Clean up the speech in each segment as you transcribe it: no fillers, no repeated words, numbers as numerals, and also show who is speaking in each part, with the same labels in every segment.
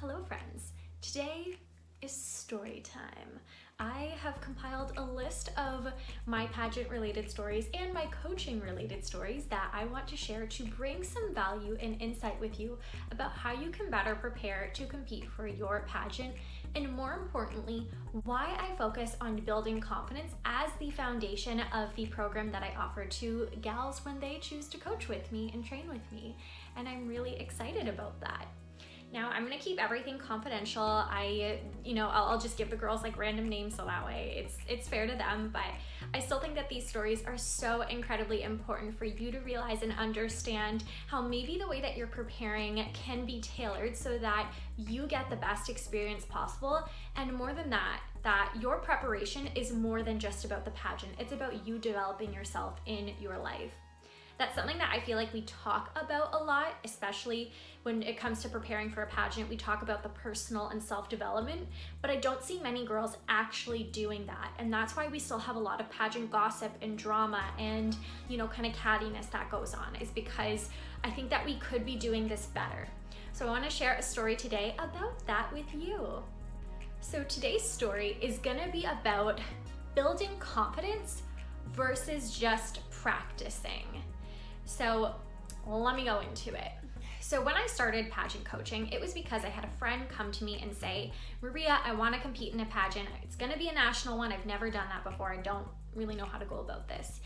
Speaker 1: Hello friends, today is story time. I have compiled a list of my pageant related stories and my coaching related stories that I want to share to bring some value and insight with you about how you can better prepare to compete for your pageant, and more importantly, why I focus on building confidence as the foundation of the program that I offer to gals when they choose to coach with me and train with me. And I'm really excited about that. Now, I'm gonna keep everything confidential. I'll just give the girls like random names so that way it's fair to them, but I still think that these stories are so incredibly important for you to realize and understand how maybe the way that you're preparing can be tailored so that you get the best experience possible. And more than that your preparation is more than just about the pageant. It's about you developing yourself in your life. That's something that I feel like we talk about a lot, especially when it comes to preparing for a pageant. We talk about the personal and self-development, but I don't see many girls actually doing that. And that's why we still have a lot of pageant gossip and drama and, kind of cattiness that goes on, is because I think that we could be doing this better. So I want to share a story today about that with you. So today's story is gonna be about building confidence versus just practicing. So let me go into it. So when I started pageant coaching, it was because I had a friend come to me and say, Maria, I want to compete in a pageant. It's going to be a national one. I've never done that before. I don't really know how to go about this.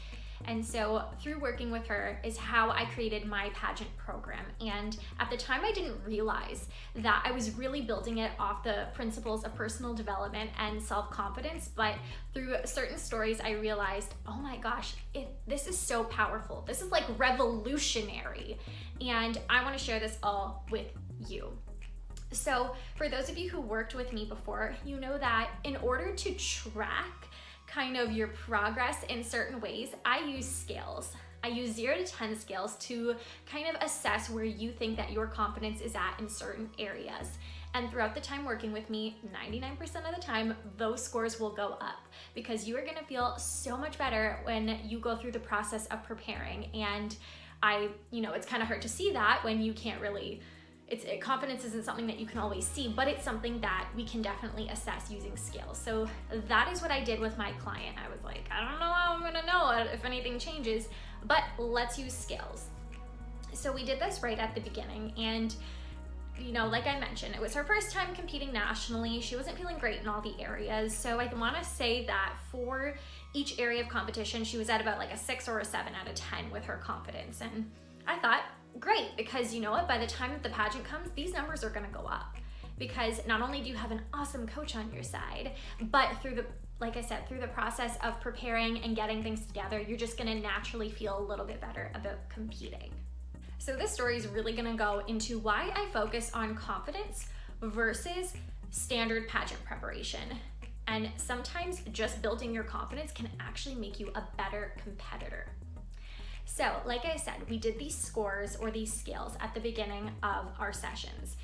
Speaker 1: And so through working with her is how I created my pageant program. And at the time, I didn't realize that I was really building it off the principles of personal development and self-confidence. But through certain stories, I realized, oh my gosh, this is so powerful. This is like revolutionary. And I want to share this all with you. So for those of you who worked with me before, you know that in order to track kind of your progress in certain ways, I use scales. I use 0 to 10 scales to kind of assess where you think that your confidence is at in certain areas. And throughout the time working with me, 99% of the time, those scores will go up because you are gonna feel so much better when you go through the process of preparing. And it's kind of hard to see that when you can't really, confidence isn't something that you can always see, but it's something that we can definitely assess using scales. So that is what I did with my client. I was like, I don't know how I'm gonna know if anything changes, but let's use scales. So we did this right at the beginning, and like I mentioned, it was her first time competing nationally. She wasn't feeling great in all the areas. So I wanna say that for each area of competition, she was at about like a 6 or a 7 out of 10 with her confidence. And I thought, great, because you know what, by the time that the pageant comes, these numbers are gonna go up, because not only do you have an awesome coach on your side, but through the process of preparing and getting things together, you're just gonna naturally feel a little bit better about competing. So this story is really gonna go into why I focus on confidence versus standard pageant preparation. And sometimes just building your confidence can actually make you a better competitor. So, like I said, we did these scores or these scales at the beginning of our sessions.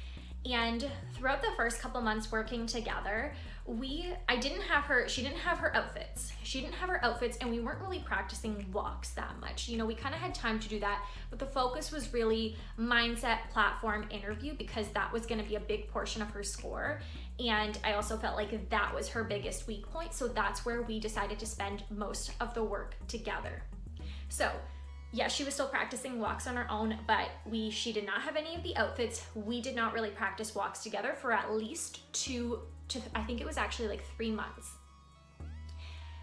Speaker 1: And throughout the first couple months working together, she didn't have her outfits. She didn't have her outfits, and we weren't really practicing walks that much. We kind of had time to do that, but the focus was really mindset, platform, interview, because that was going to be a big portion of her score. And I also felt like that was her biggest weak point. So that's where we decided to spend most of the work together. So yeah, she was still practicing walks on her own, but she did not have any of the outfits. We did not really practice walks together for at least I think it was actually like 3 months.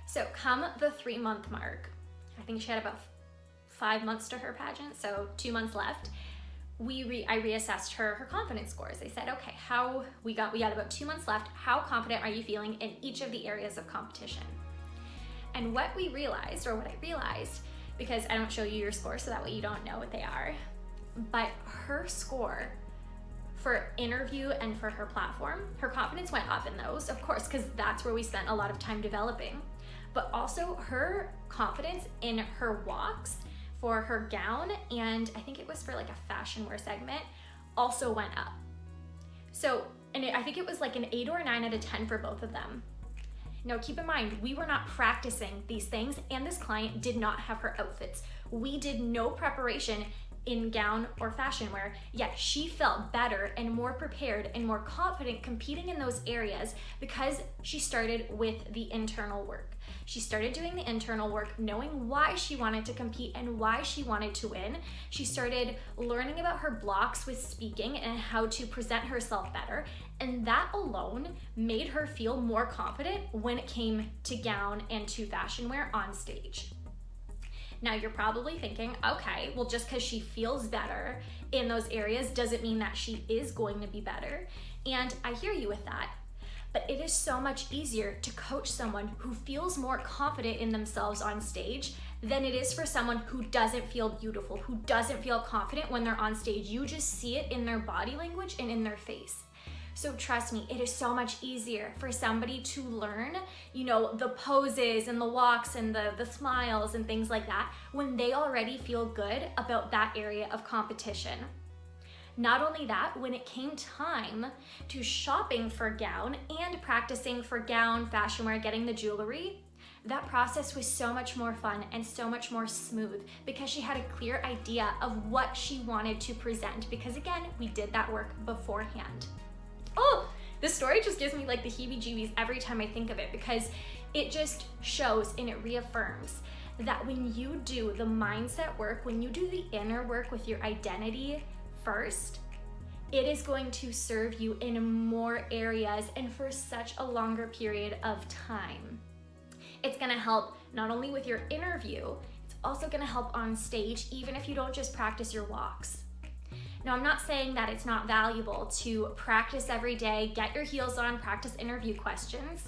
Speaker 1: So come the 3-month mark, I think she had about 5 months to her pageant, so 2 months left. I reassessed her confidence scores. I said, okay, we got about 2 months left. How confident are you feeling in each of the areas of competition? And what I realized, because I don't show you your score so that way you don't know what they are, but her score for interview and for her platform, her confidence went up in those, of course, because that's where we spent a lot of time developing, but also her confidence in her walks for her gown, and I think it was for like a fashion wear segment, also went up. So, I think it was like an 8 or a 9 out of 10 for both of them. Now keep in mind, we were not practicing these things, and this client did not have her outfits. We did no preparation in gown or fashion wear, yet she felt better and more prepared and more confident competing in those areas because she started with the internal work. She started doing the internal work, knowing why she wanted to compete and why she wanted to win. She started learning about her blocks with speaking and how to present herself better. And that alone made her feel more confident when it came to gown and to fashion wear on stage. Now you're probably thinking, okay, well, just because she feels better in those areas doesn't mean that she is going to be better. And I hear you with that. But it is so much easier to coach someone who feels more confident in themselves on stage than it is for someone who doesn't feel beautiful, who doesn't feel confident when they're on stage. You just see it in their body language and in their face. So trust me, it is so much easier for somebody to learn, the poses and the walks and the smiles and things like that when they already feel good about that area of competition. Not only that, when it came time to shopping for gown and practicing for gown, fashion wear, getting the jewelry, that process was so much more fun and so much more smooth because she had a clear idea of what she wanted to present because again, we did that work beforehand. Oh, this story just gives me like the heebie-jeebies every time I think of it because it just shows and it reaffirms that when you do the mindset work, when you do the inner work with your identity first, it is going to serve you in more areas and for such a longer period of time. It's gonna help not only with your interview, it's also gonna help on stage, even if you don't just practice your walks. Now, I'm not saying that it's not valuable to practice every day, get your heels on, practice interview questions,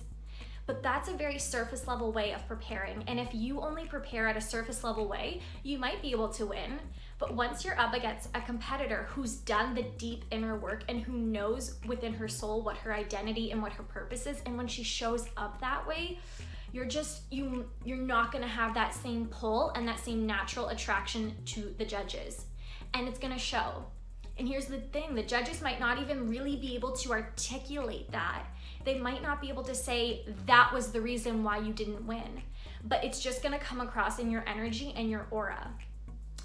Speaker 1: but that's a very surface level way of preparing. And if you only prepare at a surface level way, you might be able to win. But once you're up against a competitor who's done the deep inner work and who knows within her soul what her identity and what her purpose is, and when she shows up that way, you're not gonna have that same pull and that same natural attraction to the judges. And it's gonna show. And here's the thing, the judges might not even really be able to articulate that. They might not be able to say that was the reason why you didn't win, but it's just gonna come across in your energy and your aura.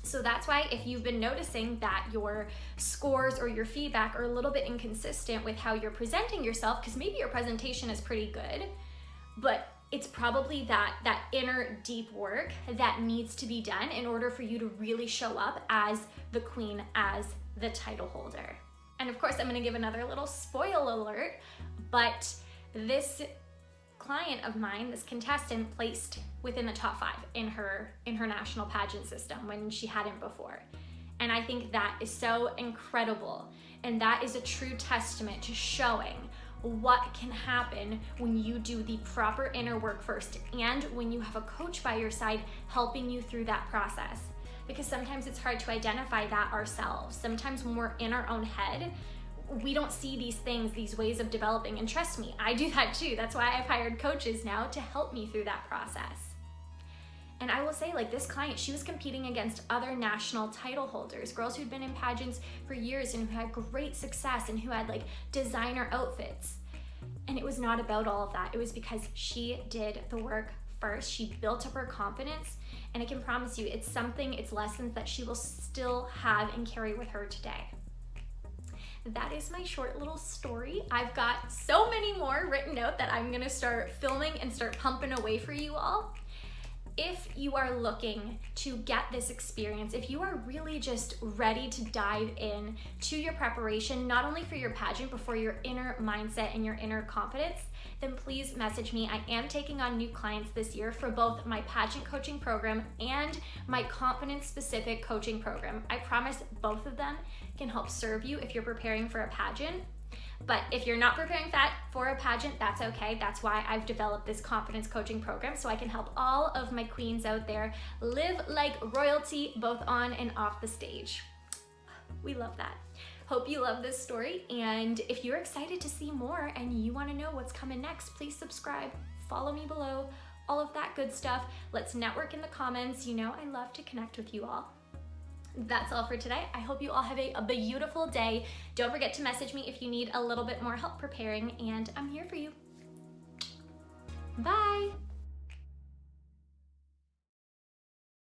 Speaker 1: So that's why if you've been noticing that your scores or your feedback are a little bit inconsistent with how you're presenting yourself, because maybe your presentation is pretty good, but it's probably that inner deep work that needs to be done in order for you to really show up as the queen, as the title holder. And of course, I'm gonna give another little spoil alert, but this client of mine, this contestant, placed within the top 5 in her national pageant system when she hadn't before. And I think that is so incredible. And that is a true testament to showing what can happen when you do the proper inner work first and when you have a coach by your side helping you through that process. Because sometimes it's hard to identify that ourselves. Sometimes when we're in our own head, we don't see these things, these ways of developing. And trust me, I do that too. That's why I've hired coaches now to help me through that process. And I will say, like this client, she was competing against other national title holders, girls who'd been in pageants for years and who had great success and who had like designer outfits. And it was not about all of that. It was because she did the work first. She built up her confidence, and I can promise you it's lessons that she will still have and carry with her today. That is my short little story. I've got so many more written out that I'm gonna start filming and start pumping away for you all. If you are looking to get this experience, if you are really just ready to dive in to your preparation, not only for your pageant, but for your inner mindset and your inner confidence, then please message me. I am taking on new clients this year for both my pageant coaching program and my confidence-specific coaching program. I promise both of them can help serve you if you're preparing for a pageant. But if you're not preparing for a pageant, that's okay. That's why I've developed this confidence coaching program, so I can help all of my queens out there live like royalty, both on and off the stage. We love that. Hope you love this story, and if you're excited to see more and you want to know what's coming next, please subscribe, follow me below, all of that good stuff. Let's network in the comments. You know I love to connect with you all. That's all for today. I hope you all have a beautiful day. Don't forget to message me if you need a little bit more help preparing, and I'm here for you. Bye.